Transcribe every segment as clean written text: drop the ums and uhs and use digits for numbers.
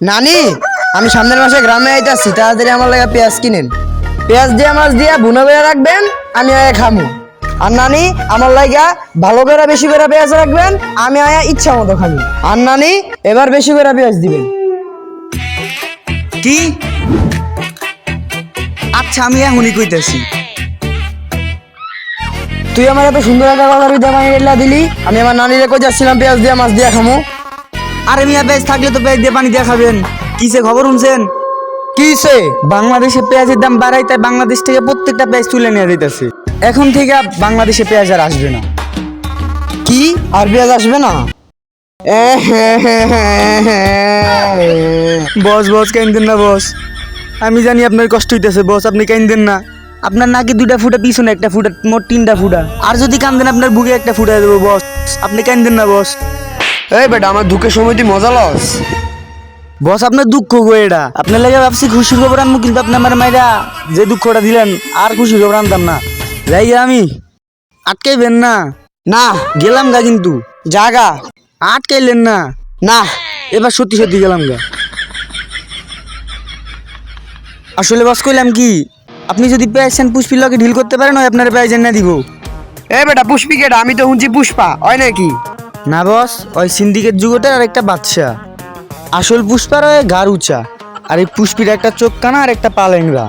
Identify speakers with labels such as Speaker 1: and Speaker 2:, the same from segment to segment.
Speaker 1: নানি, আমি সামনের মাসে গ্রামে আইতাছি, তাড়াতাড়ি আমার লাগা পেঁয়াজ কিনেন। পেঁয়াজ দিয়ে মাছ দিয়ে ভুনা করে রাখবেন, আমি আয়া খামু। আর নানি, আমার লাগা ভালো করে বেশি করে পেঁয়াজ রাখবেন, আমি আয়া ইচ্ছা মতো খামু। আর নানি, এবার বেশি করে পেঁয়াজ দিবেন।
Speaker 2: কি? আচ্ছা, আমি এখনই কইতাছি।
Speaker 1: তুই আমার এত সুন্দর একটা কথা বিদ্যা বানিয়ে দিলি, আমি আমার নানিরে কই যাচ্ছিলাম পেঁয়াজ দিয়ে মাছ দিয়ে খামু।
Speaker 2: আরে মিয়া, পেঁয়াজ থাকলে তো পেঁয়াজ দিয়ে পানি দিয়ে খাবেন। কিসে খবর শুনছেন?
Speaker 1: কিসে?
Speaker 2: বাংলাদেশে পেঁয়াজের দাম বাড়ায়, তাই বাংলাদেশ থেকে প্রত্যেকটা পেঁয়াজ তুলে নিয়ে দিতেছে। এখন থেকে বাংলাদেশে পেঁয়াজ আর আসবে না।
Speaker 1: কি? আর পেঁয়াজ আসবে না?
Speaker 2: বস বস, কাইন্দেন না বস। আমি জানি আপনার কষ্ট হইতেছে বস, আপনি কাইন্দেন না। আপনার নাকি 2টা ফুটা, পিছনে একটা ফুটা, মোট 3টা ফুটা। আর যদি কান্দেন আপনার বুকে একটা ফুটা দেবো বস। আপনি কাইন্দেন না বস।
Speaker 1: এই বেটা, আমার দুঃখের সময় তুই মজা লস।
Speaker 2: বস, আপনার দুঃখ গো এটা। আপনার লাগে ভাবছি খুশির খবর আনবো, কিন্তু আপনি আমার মাইরা যে দুঃখটা দিলেন, আর খুশির খবর আনতাম না। যাই আমি, আটকাইবেন না।
Speaker 1: না,
Speaker 2: গেলাম গা কিন্তু।
Speaker 1: জাগা।
Speaker 2: আটকাইলেন না।
Speaker 1: না,
Speaker 2: এবার সত্যি সত্যি গেলাম গা। আসলে বস কইলাম কি, আপনি যদি পেয়েছেন পুষ্পির লগে ঢিল করতে পারেন, ওই আপনার পেয়েছেন না দিব।
Speaker 1: এ বেটা, পুষ্পিকেটা? আমি তো শুনছি পুষ্পা, হয় নাকি?
Speaker 2: না বস, ওই সিন্ডিকেট যুগটার আর একটা বাদশা। আসল পুষ্পার ওই গার উঁচা, আর এই পুষ্পির একটা চোখ কানা আর একটা পালেংরা।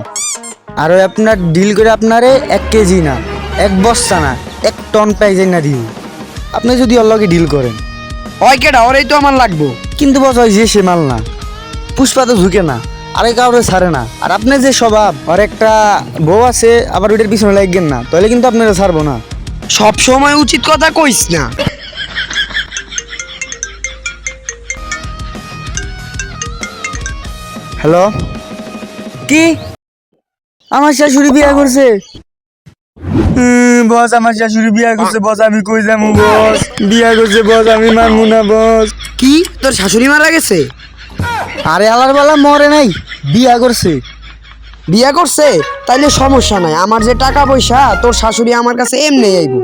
Speaker 2: আর ওই আপনার ডিল করে আপনারে 1 কেজি না, 1 বস্তা না, 1 টন পেয়েছেন না দিব, আপনি যদি ওর লগে ডিল করেন।
Speaker 1: ওই কেটা? ওরেই তো আমার লাগবো।
Speaker 2: কিন্তু বস, ওই যে সে মাল না। পুষ্পা তো ঝুঁকে না, আরে কাউরে ছাড়ে না। আর আপনার যে স্বভাব, আর একটা বউ আছে, আবার ওইটার পিছনে লাগবেন না, তাহলে কিন্তু আপনারা ছাড়বো না।
Speaker 1: সব সময় উচিত কথা কইস না।
Speaker 2: হ্যালো, কি? আমার শাশুড়ি বিয়ে করছে? বস, আমার শাশুড়ি বিয়ে করছে বস, আমি কই যাবো বস? বিয়ে করছে বস, আমি মানবো না বস।
Speaker 1: কি? তোর শাশুড়ি মারা গেছে?
Speaker 2: আরে আলার বেলা মরে নাই, বিয়া করছে।
Speaker 1: বিয়া করছে? তাইলে সমস্যা নাই, আমার যে টাকা পয়সা, তোর শাশুড়ি আমার কাছে এমনি আইব।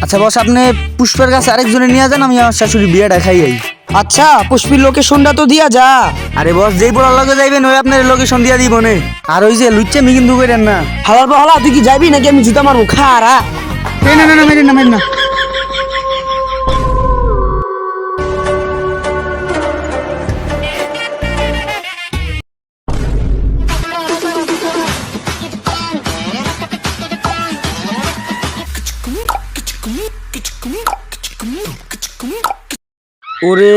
Speaker 2: আচ্ছা বস, আপনি পুষ্পের কাছে আরেকজনে নিয়ে যান, আমি আমার শাশুড়ি বিয়েটা খাই আই।
Speaker 1: আচ্ছা, পুষ্পির লোকেশনটা তো দিয়া যা।
Speaker 2: আরে বস, যেই বড়ার লগে যাইবেন, ওই আপনার লোকেশন দিয়া দিব নে। আর ওই যে লুচ্চামি কিন্তু করেন না।
Speaker 1: হালার বহলা, তুই কি যাবি নাকি আমি জুতা মারবো? খারা।
Speaker 2: না না না, মেরেন না, মেরেন না। ওরে,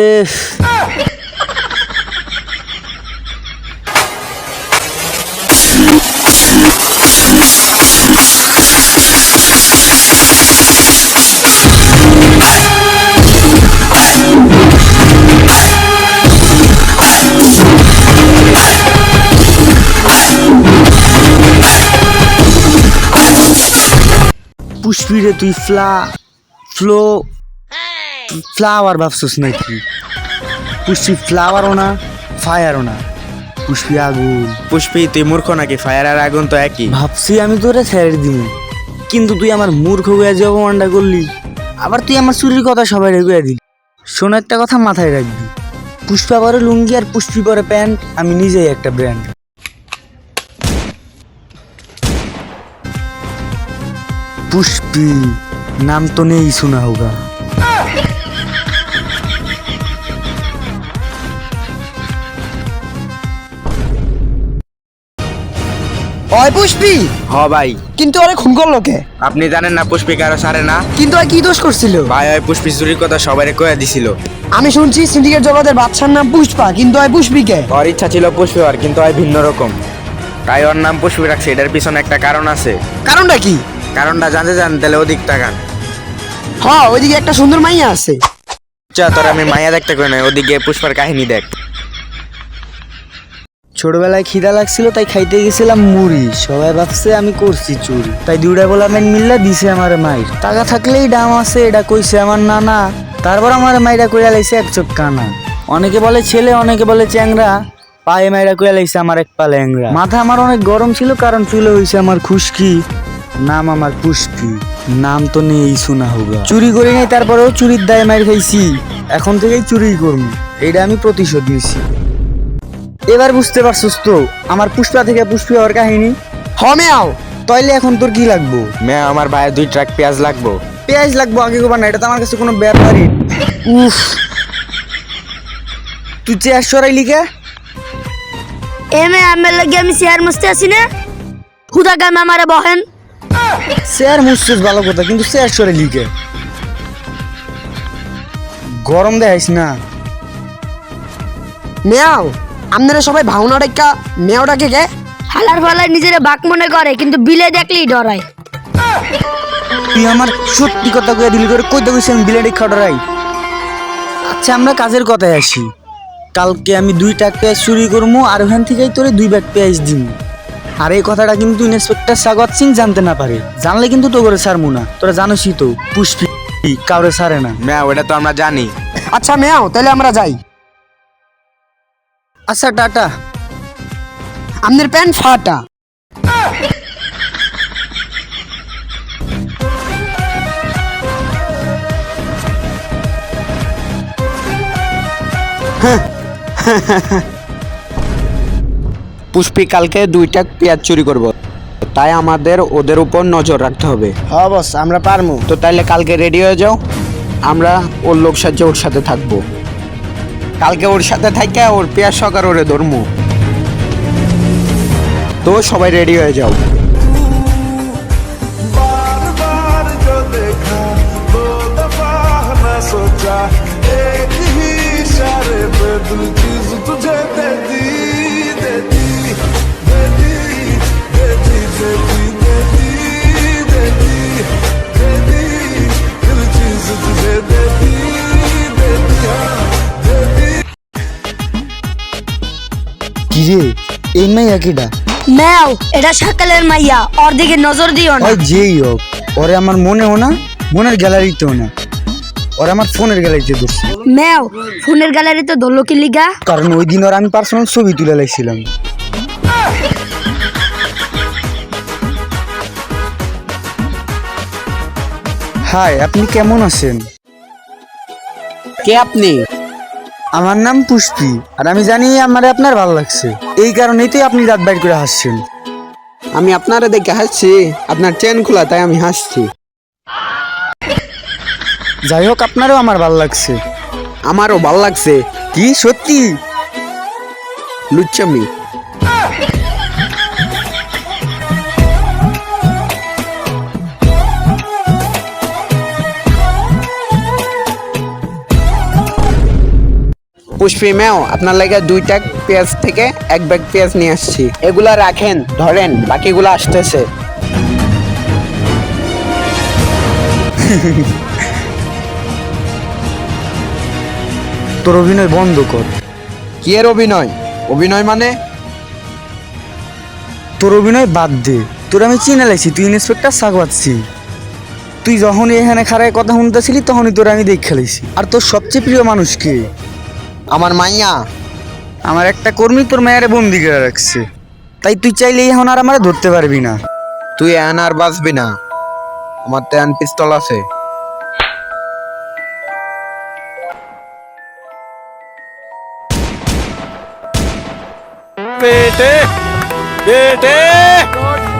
Speaker 2: পুষ্পিরে তুই ফ্লাওয়ার ভাবছিস নাকি? পুষ্পি ফ্লাওয়ারও না, ফায়ারও না, পুষ্পি আগুন।
Speaker 3: পুষ্পি, তুই মূর্খ নাকি? ফায়ার আর আগুন তো একই।
Speaker 2: ভাবছি আমি তোরে ছেড়ে দিব, কিন্তু তুই আমার মূর্খ হয়ে যে অপমানটা করলি, আবার তুই আমার চুরির কথা সবাই রেগুয়ে দিলি। শোন, একটা কথা মাথায় রাখবি, পুষ্পা পরে লুঙ্গি আর পুষ্পি পরে প্যান্ট, আমি নিজেই একটা ব্র্যান্ড। পুষ্পি নাম তো নেই শোনা হোগা।
Speaker 1: ওই পুষ্পি?
Speaker 3: হ ভাই।
Speaker 1: কিন্তু ওরে খুন করলো কে?
Speaker 3: আপনি জানেন না পুষ্পি কারো সারে না?
Speaker 1: কিন্তু ওই কি দোষ করছিল?
Speaker 3: ভাই, ওই পুষ্পি চুরির কথা সবাই কয়ে দিছিল।
Speaker 1: আমি শুনছি সিন্ডিকেট জগতের বাদশার নাম পুষ্পা, কিন্তু ওই পুষ্পিকে?
Speaker 3: ওর ইচ্ছা ছিল পুষ্পি হওয়ার, কিন্তু ওই ভিন্ন রকম, তাই ওর নাম পুষ্পি রাখছে। এটার পিছনে একটা কারণ আছে।
Speaker 1: কারণটা কি?
Speaker 3: কারণটা জানতে চান? তাহলে ওদিক তাকান।
Speaker 1: হ্যাঁ, ওইদিকে একটা সুন্দর মাইয়া আছে।
Speaker 3: আচ্ছা, তোর আমি মায়া দেখতে কই না, ওদিকে পুষ্পার কাহিনী দেখ।
Speaker 2: ছোটবেলায় খিদা লাগছিল, তাই খাইতে গেছিলাম মুড়ি। সবাই ভাবছে আমি করছি চুরি, তাই 2টা গোলামেন মিললে দিছে আমার মাইর। টাকা থাকলেই দাম আছে, এটা কইছে আমার নানা। তারপর আমার মাইরা কইরা লাইছে 1 চোখ কানা। অনেকে বলে ছেলে, অনেকে বলে চ্যাংরা, পায়ে মাইরা কইরা লাইছে আমার 1 পা ল্যাংরা। মাথা আমার অনেক গরম ছিল, কারণ চুলে হইছে আমার খুশকি। নাম আমার পুষ্পি, নাম তো নেই শোনা হোগা। চুরি করি নাই, তারপরেও চুরির দায়ে মাইর খাইছি। এখন থেকেই চুরি করবো, এইটা আমি প্রতিশোধ নিছি। এবার বুঝতে পারছিস তো আমার পুষ্পা থেকে পুষ্পি হওয়ার কাহিনী।
Speaker 1: মেয়াও
Speaker 2: তাইলে এখন তোর কি লাগবো?
Speaker 3: মেয়া আমার ভাইয়ের 2 ট্রাক পেঁয়াজ লাগবো।
Speaker 2: পেঁয়াজ লাগবো আগে গোবার না, এটা তো আমার কাছে কোনো ব্যাপারই। উফ, তুই চেয়ার সরাই লিখে
Speaker 4: এমে আমার লাগে আমি চেয়ার মস্তে আছি না, হুদা গাম আমারে বহেন।
Speaker 2: চেয়ার মুসছিস ভালো কথা, কিন্তু চেয়ার সরাই লিখে গরম দেখাইস না।
Speaker 1: মেয়াও আপনারা সবাই ভাওনা ডাক্কা মেয়াও ডাকে কে?
Speaker 4: হালার ফালার নিজের বাক মনে করে, কিন্তু বিলে দেখলেই ডরায়।
Speaker 2: তুই আমার সত্যি কথা কয়ে দিলি করে কইতে কইছি আমি বিলেডি খাটারাই। আচ্ছা আমরা কাজের কথায় আসি। কালকে আমি 2 টাক পেঁয়াজ চুরি করবো আর ওখান থেকেই তোরে 2 ব্যাগ পেঁয়াজ দিন। আর এই কথাটা কিন্তু ইন্সপেক্টর স্বাগত সিং জানতে না পারে, জানলে কিন্তু তো করে ছাড়মু না। তোরা জানোসই তো পুষ্পি কাউরে ছাড়ে না।
Speaker 3: মেয়া ওটা তো আমরা জানি।
Speaker 1: আচ্ছা মেয়াও তাহলে আমরা যাই।
Speaker 2: আচ্ছা টাটা।
Speaker 1: আপনার প্যান্ট ফাটা।
Speaker 3: পুষ্পি কালকে 2 ট্রাক পেঁয়াজ চুরি করব, তাই আমাদের ওদের উপর নজর রাখতে হবে।
Speaker 1: হ্যাঁ বস আমরা পারমু।
Speaker 3: তো তাইলে কালকে রেডি হয়ে যাও, আমরা ওর লোক সাহায্যে ওর সাথে থাকবো। কালকে ওর সাথে থাইকা ওর পেঁয়াজ সকার ওরে ধরমু। তো সবাই রেডি হয়ে যাও।
Speaker 5: बार बार जो देखा 2 दफा न सोचा, एक ही इशारे पे दिल चीज तुझे दे दी दे दी दे दी दे दी दे दी दे दी दे दी दे दी दिल चीज तुझे दे दी दे दी हाँ दे दी।
Speaker 2: কি রে এই মাইয়া কিডা?
Speaker 4: ম্যাও এটা সকালের মাইয়া, ওর দিকে নজর দিও না।
Speaker 2: ওই যেই হোক ওরে আমার মনেও না, মনের গ্যালারিতেও না, ওরে আমার ফোনের গ্যালারিতে ধরছি।
Speaker 4: ম্যাও ফোনের গ্যালারিতে ধরলো কি লিগা?
Speaker 2: কারণ ওই দিন ওর আমি পার্সোনাল ছবি তুলে লাইছিলাম। হাই, আপনি কেমন আছেন?
Speaker 3: কে আপনি?
Speaker 2: আমার নাম পুষ্পি, আর আমি জানি আমার আপনার ভালো লাগছে, এই কারণেই তো আপনি রাত বাইর করে হাসছেন।
Speaker 3: আমি আপনারা দেখে হাসছি, আপনার চেন খোলা তাই আমি হাসছি।
Speaker 2: যাই হোক আপনারও আমার ভালো লাগছে।
Speaker 3: আমারও ভালো লাগছে।
Speaker 2: কি সত্যি?
Speaker 3: লুচ্চামি। পুষ্পি ম্যাও আপনার লাগে 2 টাক পেঁয়াজ থেকে 1 ব্যাগ পেঁয়াজ নিয়ে আসছি, এগুলা রাখেন, ধরেন, বাকিগুলো আসতেছে।
Speaker 2: তোর অভিনয় বন্ধ কর।
Speaker 3: কি এর অভিনয়? অভিনয় মানে?
Speaker 2: তোর অভিনয় বাদ দে, তোর আমি চিনে লাইছি, তুই ইন্সপেক্টর সাগওয়াত সিং। তুই যখনই এখানে খাড়ায় কথা শুনতেছিলি তখনই তোর আমি দেখে লাইছি। আর তোর সবচেয়ে প্রিয় মানুষ কে?
Speaker 3: আমার মাইয়া।
Speaker 2: আমার একটা কর্মী তোর মায়ের বন্দি করে রাখছে, তাই তুই চাইলে এখন আর আমার ধরতে পারবি না।
Speaker 3: তুই এখন আর বাঁচবি না, আমার তো এখন পিস্তল আছে।
Speaker 2: बेटे बेटे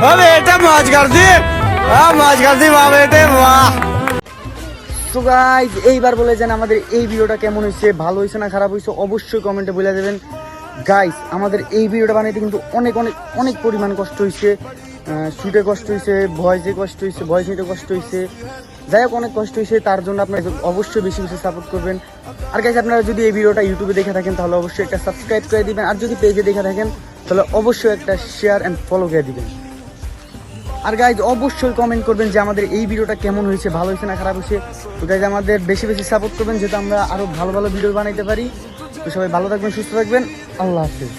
Speaker 2: हाँ बेटा मौज कर दी, हाँ मौज कर दी वाह बेटे वाह। তো গাইস এইবার বলে যান আমাদের এই ভিডিওটা কেমন হয়েছে, ভালো হয়েছে না খারাপ হয়েছে অবশ্যই কমেন্টে বলে দেবেন। গাইস আমাদের এই ভিডিওটা বানাইতে কিন্তু অনেক অনেক অনেক পরিমাণ কষ্ট হয়েছে, শুটে কষ্ট হয়েছে, ভয়েসে কষ্ট হয়েছে, ভয়েস নিতে কষ্ট হয়েছে, যাই হোক অনেক কষ্ট হয়েছে। তার জন্য আপনারা অবশ্যই বেশি বেশি সাপোর্ট করবেন। আর গাইস আপনারা যদি এই ভিডিওটা ইউটিউবে দেখে থাকেন তাহলে অবশ্যই একটা সাবস্ক্রাইব করে দিবেন, আর যদি পেজে দেখে থাকেন তাহলে অবশ্যই একটা শেয়ার অ্যান্ড ফলো করে দিবেন। আর গাইজ অবশ্যই কমেন্ট করবেন যে আমাদের এই ভিডিওটা কেমন হয়েছে, ভালো হয়েছে না খারাপ হয়েছে। তো গাইজ আমাদের বেশি বেশি সাপোর্ট করবেন যাতে আমরা আরও ভালো ভালো ভিডিও বানাইতে পারি। তো সবাই ভালো থাকবেন, সুস্থ থাকবেন, আল্লাহ হাফেজ।